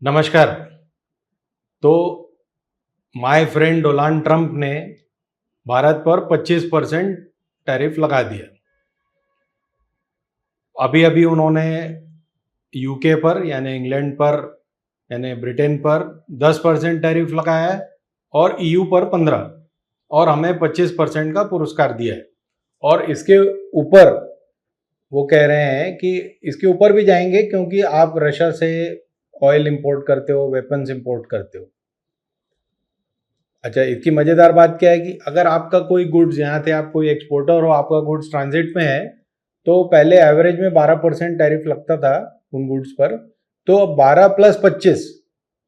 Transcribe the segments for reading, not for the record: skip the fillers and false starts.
नमस्कार। तो my friend Donald Trump ने भारत पर 25% टैरिफ लगा दिया। अभी अभी उन्होंने यूके पर यानी इंग्लैंड पर यानी ब्रिटेन पर 10% टैरिफ लगाया है और ईयू पर 15 और हमें 25% का पुरस्कार दिया है। और इसके ऊपर वो कह रहे हैं कि इसके ऊपर भी जाएंगे क्योंकि आप रशिया से ऑयल इंपोर्ट करते हो, वेपन्स इंपोर्ट करते हो। अच्छा, इसकी मज़ेदार बात क्या है कि अगर आपका कोई गुड्स यहाँ से आप कोई एक्सपोर्टर हो, आपका गुड्स ट्रांजिट में है, तो पहले एवरेज में 12% टैरिफ लगता था उन गुड्स पर, तो अब 12 + 25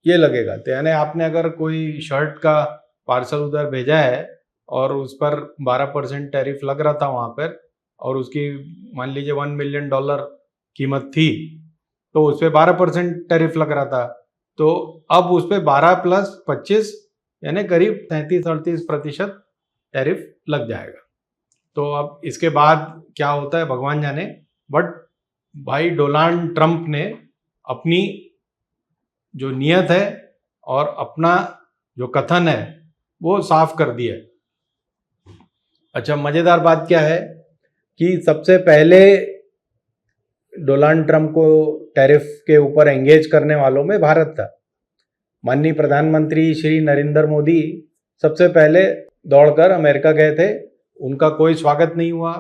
ये लगेगा। तो यानी आपने अगर कोई शर्ट का पार्सल उधर भेजा है और उस पर 12% टैरिफ लग रहा था वहाँ पर, और उसकी मान लीजिए $1 मिलियन कीमत थी, तो उस पर 12% टैरिफ लग रहा था। तो अब उस पर 12 + 25 यानी करीब 33-38% टैरिफ लग जाएगा। तो अब इसके बाद क्या होता है भगवान जाने। बट भाई डोनाल्ड ट्रंप ने अपनी जो नियत है और अपना जो कथन है वो साफ कर दिया है। अच्छा, मज़ेदार बात क्या है कि सबसे पहले डोनाल्ड ट्रंप को टैरिफ के ऊपर एंगेज करने वालों में भारत था। माननीय प्रधानमंत्री श्री नरेंद्र मोदी सबसे पहले दौड़कर अमेरिका गए थे। उनका कोई स्वागत नहीं हुआ,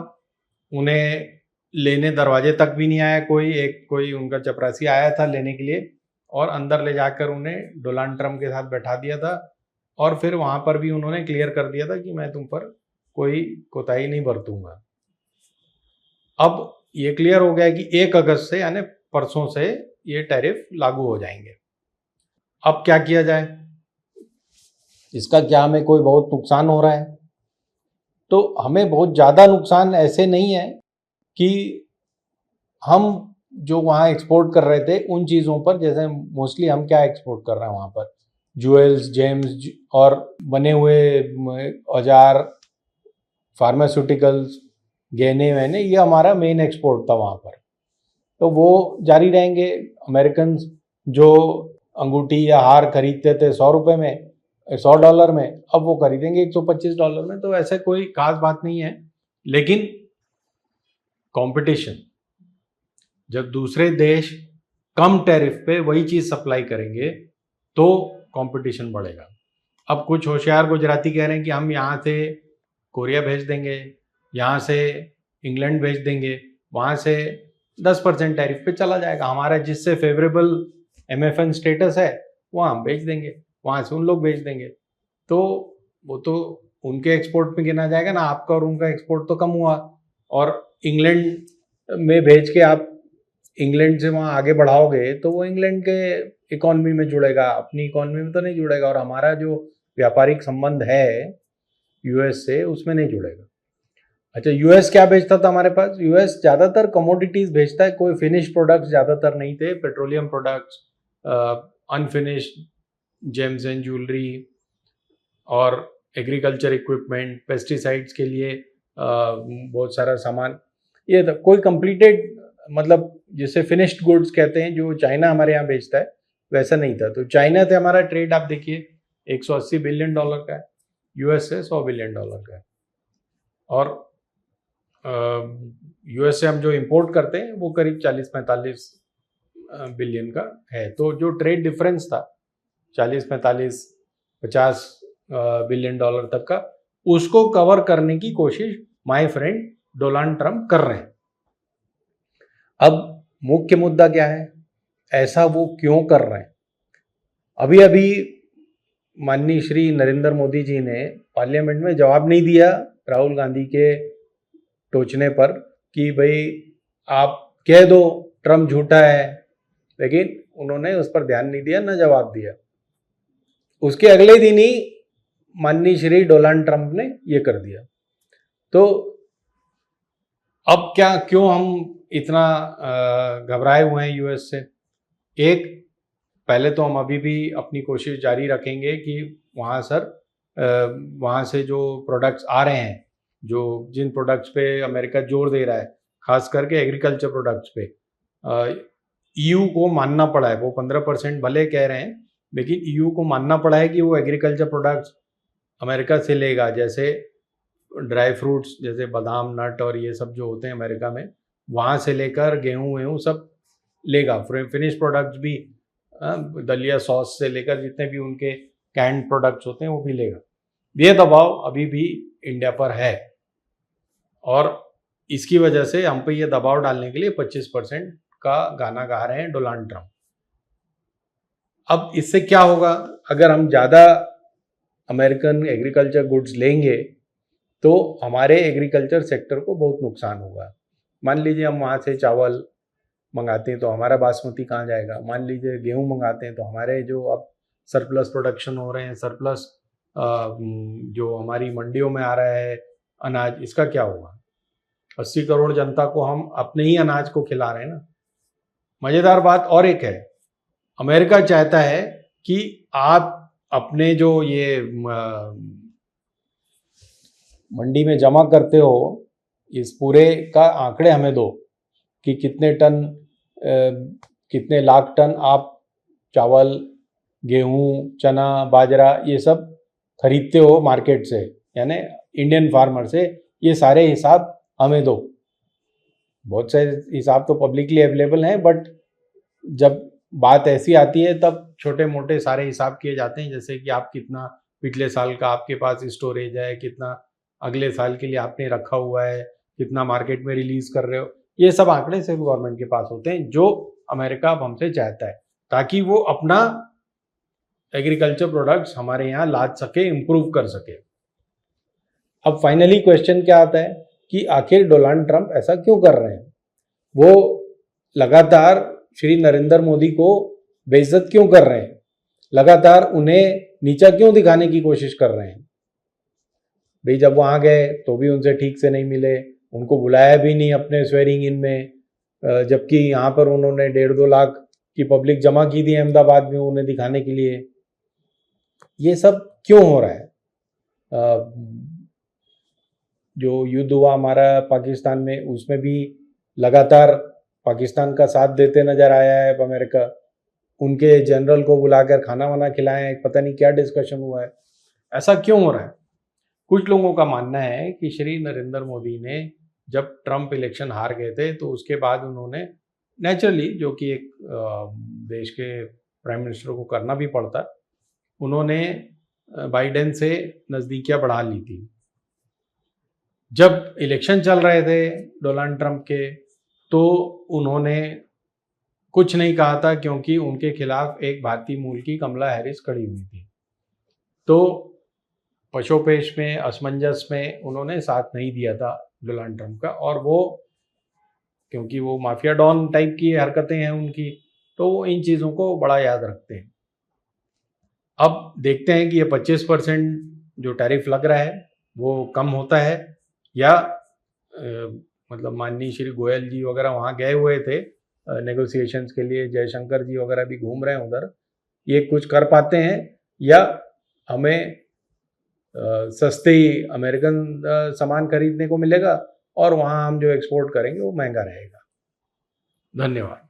उन्हें लेने दरवाजे तक भी नहीं आया कोई उनका चपरासी आया था लेने के लिए और अंदर ले जाकर उन्हें डोनाल्ड ट्रंप के साथ बैठा दिया था। और फिर वहाँ पर भी उन्होंने क्लियर कर दिया था कि मैं तुम पर कोई कोताही नहीं बरतूंगा। अब ये क्लियर हो गया कि 1 अगस्त से यानी परसों से ये टैरिफ लागू हो जाएंगे। अब क्या किया जाए, इसका क्या हमें कोई बहुत नुकसान हो रहा है? तो हमें बहुत ज़्यादा नुकसान ऐसे नहीं है कि हम जो वहाँ एक्सपोर्ट कर रहे थे उन चीज़ों पर, जैसे मोस्टली हम क्या एक्सपोर्ट कर रहे हैं वहाँ पर, ज्वेल्स, जेम्स और बने हुए औजार, फार्मास्यूटिकल्स, गहने वहने, ये हमारा मेन एक्सपोर्ट था वहाँ पर। तो वो जारी रहेंगे। अमेरिकन जो अंगूठी या हार खरीदते थे $100 में, $100 में, अब वो खरीदेंगे $125 में। तो ऐसे कोई खास बात नहीं है। लेकिन कंपटीशन, जब दूसरे देश कम टैरिफ पे वही चीज़ सप्लाई करेंगे तो कंपटीशन बढ़ेगा। अब कुछ होशियार गुजराती कह रहे हैं कि हम यहाँ से कोरिया भेज देंगे, यहाँ से इंग्लैंड भेज देंगे, वहाँ से 10% टैरिफ पे चला जाएगा। हमारा जिससे फेवरेबल MFN स्टेटस है वहाँ हम भेज देंगे, वहाँ से उन लोग भेज देंगे। तो वो तो उनके एक्सपोर्ट में गिना जाएगा ना, आपका और उनका एक्सपोर्ट तो कम हुआ। और इंग्लैंड में भेज के आप इंग्लैंड से वहाँ आगे बढ़ाओगे तो वो इंग्लैंड के इकॉनमी में जुड़ेगा, अपनी इकॉनमी में तो नहीं जुड़ेगा। और हमारा जो व्यापारिक संबंध है यूएस से उसमें नहीं जुड़ेगा। अच्छा, यूएस क्या बेचता था हमारे पास? यूएस ज़्यादातर कमोडिटीज़ बेचता है, कोई फिनिश प्रोडक्ट्स ज़्यादातर नहीं थे। Petroleum products, unfinished James and jewellery और एग्रीकल्चर इक्विपमेंट, पेस्टिसाइड्स के लिए बहुत सारा सामान, ये था। कोई कंप्लीटेड मतलब जिसे फिनिश्ड गुड्स कहते हैं जो चाइना हमारे यहाँ बेचता है वैसा नहीं था। तो चाइना से हमारा ट्रेड आप देखिए $180 बिलियन का है, यूएस से $100 बिलियन का है। और यूएस से हम जो इंपोर्ट करते हैं वो करीब 40-45 बिलियन का है। तो जो ट्रेड डिफरेंस था 40-45-50 बिलियन डॉलर तक का, उसको कवर करने की कोशिश माय फ्रेंड डोनाल्ड ट्रंप कर रहे हैं। अब मुख्य मुद्दा क्या है, ऐसा वो क्यों कर रहे हैं? अभी अभी माननीय श्री नरेंद्र मोदी जी ने पार्लियामेंट में जवाब नहीं दिया राहुल गांधी के टोचने पर कि भाई आप कह दो ट्रंप झूठा है, लेकिन उन्होंने उस पर ध्यान नहीं दिया, ना जवाब दिया। उसके अगले दिन ही माननीय श्री डोनाल्ड ट्रंप ने ये कर दिया। तो अब क्या, क्यों हम इतना घबराए हुए हैं यूएस से? एक, पहले तो हम अभी भी अपनी कोशिश जारी रखेंगे कि वहाँ से जो प्रोडक्ट्स आ रहे हैं, जिन प्रोडक्ट्स पे अमेरिका जोर दे रहा है, खास करके एग्रीकल्चर प्रोडक्ट्स पे, ईयू को मानना पड़ा है, वो 15% भले कह रहे हैं, लेकिन ईयू को मानना पड़ा है कि वो एग्रीकल्चर प्रोडक्ट्स अमेरिका से लेगा, जैसे ड्राई फ्रूट्स जैसे बादाम, नट और ये सब जो होते हैं अमेरिका में, वहाँ से लेकर गेहूँ वेहूँ सब लेगा, फिनिश प्रोडक्ट्स भी, दलिया सॉस से लेकर जितने भी उनके कैंड प्रोडक्ट्स होते हैं वो भी लेगा। ये दबाव अभी भी इंडिया पर है और इसकी वजह से हम पे ये दबाव डालने के लिए 25% का गाना गा रहे हैं डोनाल्ड ट्रंप। अब इससे क्या होगा, अगर हम ज़्यादा अमेरिकन एग्रीकल्चर गुड्स लेंगे तो हमारे एग्रीकल्चर सेक्टर को बहुत नुकसान होगा। मान लीजिए हम वहाँ से चावल मंगाते हैं तो हमारा बासमती कहाँ जाएगा, मान लीजिए गेहूँ मंगाते हैं तो हमारे जो अब सरप्लस प्रोडक्शन हो रहे हैं, सरप्लस जो हमारी मंडियों में आ रहा है अनाज, इसका क्या होगा? 80 करोड़ जनता को हम अपने ही अनाज को खिला रहे हैं ना। मज़ेदार बात और एक है, अमेरिका चाहता है कि आप अपने जो ये मंडी में जमा करते हो इस पूरे का आंकड़े हमें दो कि कितने टन, कितने लाख टन आप चावल, गेहूँ, चना, बाजरा ये सब खरीदते हो मार्केट से, यानी इंडियन फार्मर से, ये सारे हिसाब हमें दो। बहुत सारे हिसाब तो पब्लिकली अवेलेबल हैं, बट जब बात ऐसी आती है तब छोटे मोटे सारे हिसाब किए जाते हैं, जैसे कि आप कितना पिछले साल का आपके पास स्टोरेज है, कितना अगले साल के लिए आपने रखा हुआ है, कितना मार्केट में रिलीज कर रहे हो, ये सब आंकड़े सिर्फ गवर्नमेंट के पास होते हैं, जो अमेरिका अब हमसे चाहता है ताकि वो अपना एग्रीकल्चर प्रोडक्ट्स हमारे यहाँ ला सके, इम्प्रूव कर सके। अब फाइनली क्वेश्चन क्या आता है कि आखिर डोनाल्ड ट्रंप ऐसा क्यों कर रहे हैं? वो लगातार श्री नरेंद्र मोदी को बेइज्जत क्यों कर रहे हैं? लगातार उन्हें नीचा क्यों दिखाने की कोशिश कर रहे हैं? भाई जब वहाँ गए तो भी उनसे ठीक से नहीं मिले, उनको बुलाया भी नहीं अपने स्वेरिंग इन में, जबकि यहाँ पर उन्होंने 1.5-2 लाख की पब्लिक जमा की थी अहमदाबाद में उन्हें दिखाने के लिए। ये सब क्यों हो रहा है? जो युद्ध हुआ हमारा पाकिस्तान में, उसमें भी लगातार पाकिस्तान का साथ देते नजर आया है अमेरिका। उनके जनरल को बुलाकर खाना वाना खिलाएं, पता नहीं क्या डिस्कशन हुआ है। ऐसा क्यों हो रहा है? कुछ लोगों का मानना है कि श्री नरेंद्र मोदी ने जब ट्रंप इलेक्शन हार गए थे तो उसके बाद उन्होंने नेचुरली, जो कि एक देश के प्राइम मिनिस्टर को करना भी पड़ता, उन्होंने बाइडेन से नज़दीकियां बढ़ा ली थी। जब इलेक्शन चल रहे थे डोनाल्ड ट्रंप के, तो उन्होंने कुछ नहीं कहा था क्योंकि उनके खिलाफ एक भारतीय मूल की कमला हैरिस खड़ी हुई थी। तो पशोपेश में, असमंजस में उन्होंने साथ नहीं दिया था डोनाल्ड ट्रंप का, और वो क्योंकि वो माफिया डॉन टाइप की हरकतें हैं उनकी, तो वो इन चीज़ों को बड़ा याद रखते हैं। अब देखते हैं कि ये 25% जो टैरिफ लग रहा है वो कम होता है या मतलब माननीय श्री गोयल जी वगैरह वहाँ गए हुए थे नेगोशिएशंस के लिए, जयशंकर जी वगैरह भी घूम रहे हैं उधर, ये कुछ कर पाते हैं या हमें सस्ते ही अमेरिकन सामान खरीदने को मिलेगा और वहाँ हम जो एक्सपोर्ट करेंगे वो महंगा रहेगा। धन्यवाद।